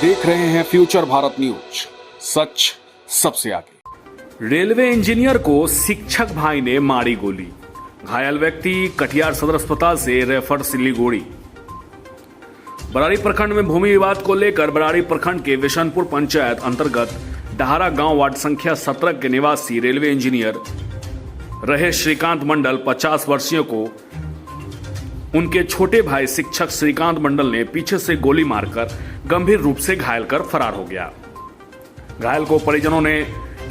देख रहे हैं फ्यूचर भारत न्यूज, सच सबसे आगे। रेलवे इंजीनियर को शिक्षक भाई ने मारी गोली, घायल व्यक्ति कटिहार सदर अस्पताल से रेफर सिलीगुड़ी। बरारी प्रखंड में भूमि विवाद को लेकर बरारी प्रखंड के विशनपुर पंचायत अंतर्गत डहारा गांव वार्ड संख्या 17 के निवासी रेलवे इंजीनियर रहे श्रीकांत मंडल 50 वर्षीय को उनके छोटे भाई शिक्षक श्रीकांत मंडल ने पीछे से गोली मारकर गंभीर रूप से घायल कर फरार हो गया। घायल को परिजनों ने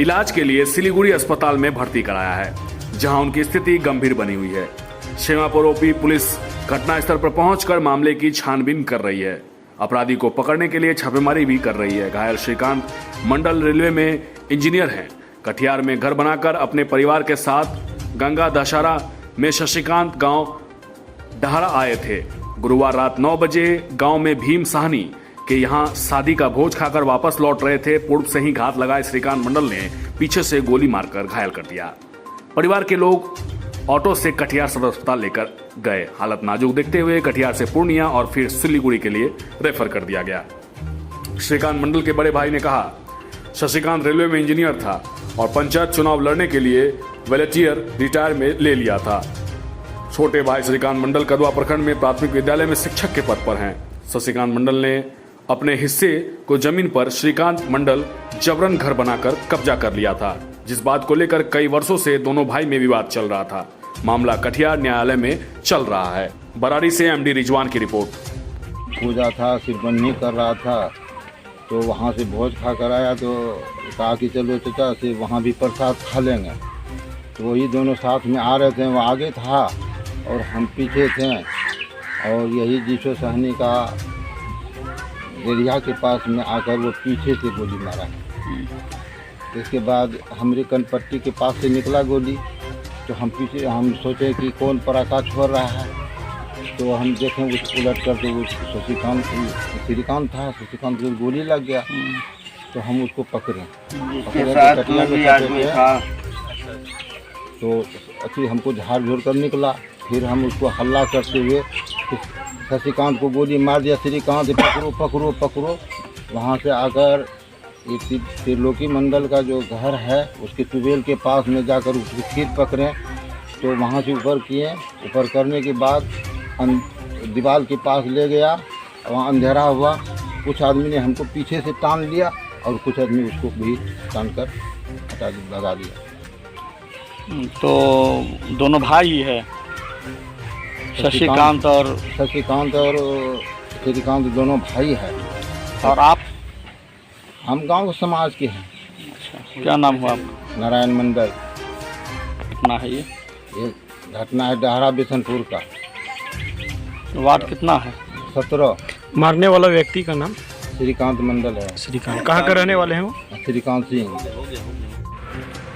इलाज के लिए सिलीगुड़ी अस्पताल में भर्ती कराया है, जहां उनकी स्थिति गंभीर बनी हुई है। शेमापुर ओपी पुलिस घटनास्थल पर पहुंचकर मामले की छानबीन कर रही है। अपराधी को पकड़ने के लिए छापेमारी भी कर रही है। घायल श्रीकांत मंडल रेलवे में इंजीनियर हैं। कटिहार में घर बनाकर अपने परिवार के साथ गंगा दशहरा में शशिकांत गांव डहारा आए थे। गुरुवार रात 9 बजे गांव में भीम साहनी के यहां शादी का भोज खाकर वापस लौट रहे थे। पूर्व से ही घात लगाए श्रीकांत मंडल ने पीछे से गोली मारकर घायल कर दिया। परिवार के लोग ऑटो से कटिहार सदर अस्पताल लेकर गए। हालत नाजुक देखते हुए कटिहार से पूर्णिया और फिर सिलीगुड़ी के लिए रेफर कर दिया गया। श्रीकांत मंडल के बड़े भाई ने कहा, शशिकांत रेलवे में इंजीनियर था और पंचायत चुनाव लड़ने के लिए वॉलंटियर रिटायर में ले लिया था। छोटे भाई श्रीकांत मंडल कदवा प्रखंड में प्राथमिक विद्यालय में शिक्षक के पद पर हैं। शशिकांत मंडल ने अपने हिस्से को जमीन पर श्रीकांत मंडल जबरन घर बनाकर कब्जा कर लिया था, जिस बात को लेकर कई वर्षों से दोनों भाई में विवाद चल रहा था। मामला कटिहार न्यायालय में चल रहा है। बरारी से एमडी रिजवान की रिपोर्ट। पूजा था, सिरबन्नी कर रहा था, तो वहाँ से भोज खा कर आया तो कहा कि चलो चाचा से वहाँ भी प्रसाद खा लेंगे। तो वही दोनों साथ में आ रहे थे, वो आगे था और हम पीछे थे। और यही जीशो सहनी का एरिया के पास में आकर वो पीछे से गोली मारा। इसके बाद हमारी कनपट्टी के पास से निकला गोली, तो हम सोचे कि कौन पराका छोड़ रहा है। तो हम देखें उस उलट कर तो वो श्रीकांत था। श्रीकांत को गोली लग गया, तो हम उसको पकड़े तो अच्छी हमको झाड़ झोड़ कर निकला। फिर हम उसको हल्ला करते हुए शशिकांत को गोली मार दिया। श्रीकांत पकड़ो पकड़ो पकड़ो। वहाँ से आकर त्रिलोकी मंडल का जो घर है उसके ट्यूबवेल के पास में जाकर उसको फिर पकड़े। तो वहाँ से ऊपर किए। ऊपर करने के बाद दीवार के पास ले गया। वहाँ अंधेरा हुआ। कुछ आदमी ने हमको पीछे से टान लिया और कुछ आदमी उसको भी टान कर लगा दिया। तो दोनों भाई है, शशिकांत और श्रीकांत दोनों भाई है। और आप? हम गांव समाज के हैं। अच्छा, क्या नाम हुआ आपका? नारायण मंडल। कितना है ये घटना है डहारा बिशनपुर का। वार्ड कितना है? 17। मारने वाला व्यक्ति का नाम श्रीकांत मंडल है। श्रीकांत कहाँ का रहने वाले हैं वो? श्रीकांत सिंह।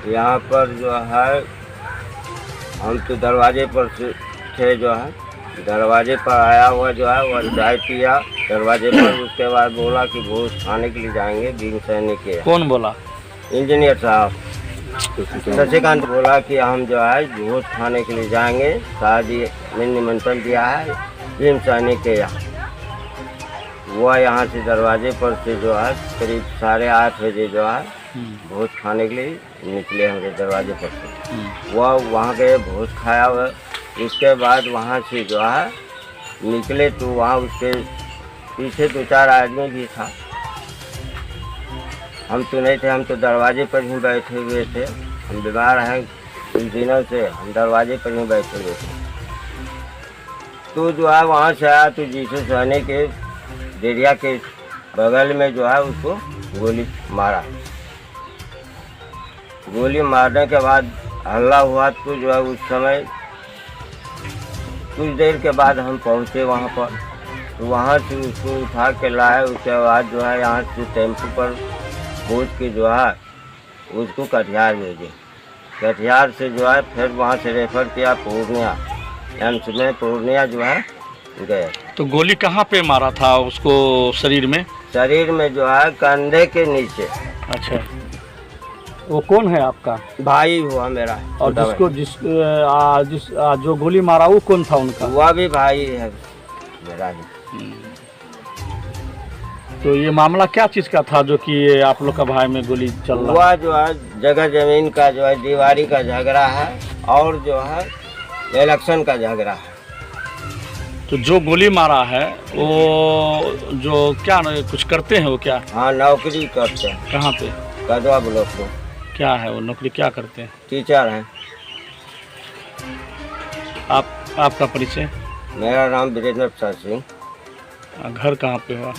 यहाँ पर जो है हम तो दरवाजे पर थे, जो है दरवाजे पर आया हुआ जो है वो चाय पिया दरवाजे पर। उसके बाद बोला कि भोज खाने के लिए जाएंगे भीम सैनिक के। कौन बोला? इंजीनियर साहब शशिकांत बोला कि हम जो है भोज खाने के लिए जाएंगे, शादी में निमंत्रण दिया है भीम सैनिक के यहाँ। वह यहाँ से दरवाजे पर से जो है करीब 8:30 बजे जो है भोज खाने के लिए निकले हमारे दरवाजे पर से। वह वहाँ गए, भोज खाया हुआ। उसके बाद वहाँ से जो है निकले तो वहाँ उसके पीछे 2-4 आदमी भी था। हम तो नहीं थे, हम तो दरवाजे पर ही बैठे हुए थे। हम बीमार हैं कुछ दिनों से, हम दरवाजे पर ही बैठे हुए थे। तो जो है वहाँ से आया तो जीसस सहनी के डेरिया के बगल में जो है उसको गोली मारा। गोली मारने के बाद हल्ला हुआ तो जो है उस समय कुछ देर के बाद हम पहुँचे वहाँ पर। तो वहाँ से उसको उठा के लाए। उसके बाद जो है यहाँ से टेम्पो पर भोज के जो है उसको कटिहार भेजे। कटिहार से जो है फिर वहाँ से रेफर किया पूर्णिया। एम्स में पूर्णिया जो है गए। तो गोली कहाँ पे मारा था उसको? शरीर में? शरीर में जो है कंधे के नीचे। अच्छा, वो कौन है आपका? भाई हुआ मेरा। और जो गोली मारा वो कौन था उनका? वह भी भाई है मेरा ही। तो ये मामला क्या चीज़ का था जो कि ये आप लोग का भाई में गोली चल रहा है? हुआ जो है जगह जमीन का जो है दीवारी का झगड़ा है और जो है इलेक्शन का झगड़ा है। तो जो गोली मारा है वो जो क्या कुछ करते हैं वो क्या? हाँ नौकरी करते हैं कहाँ पे? कदवा ब्लॉक में क्या है वो नौकरी क्या करते हैं? टीचर हैं। आपका परिचय? मेरा नाम वीरेंद्र प्रसाद सिंह। घर कहाँ पे हुआ?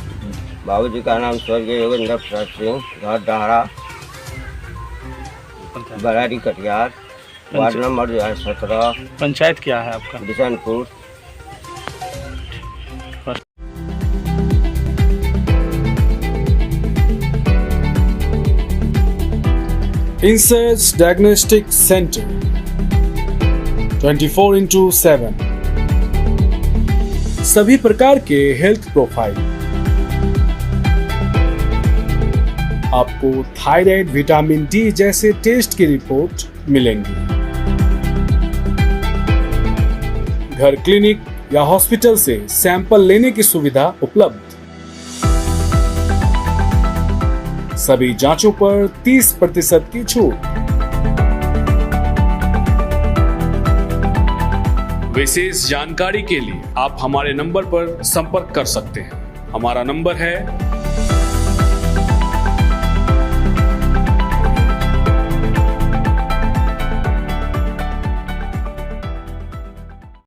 बाबूजी का नाम स्वर्गीय योगेंद्र प्रसाद सिंह, घर डहरा, बरारी कटिहार, वार्ड नंबर जो है 17। पंचायत क्या है आपका? बिशनपुर। इंसर्ट्स डायग्नोस्टिक सेंटर 24/7 सभी प्रकार के हेल्थ प्रोफाइल, आपको थायराइड, विटामिन डी जैसे टेस्ट की रिपोर्ट मिलेंगी। घर, क्लिनिक या हॉस्पिटल से सैंपल लेने की सुविधा उपलब्ध। सभी जांचों पर 30% की छूट। विशेष जानकारी के लिए आप हमारे नंबर पर संपर्क कर सकते हैं। हमारा नंबर है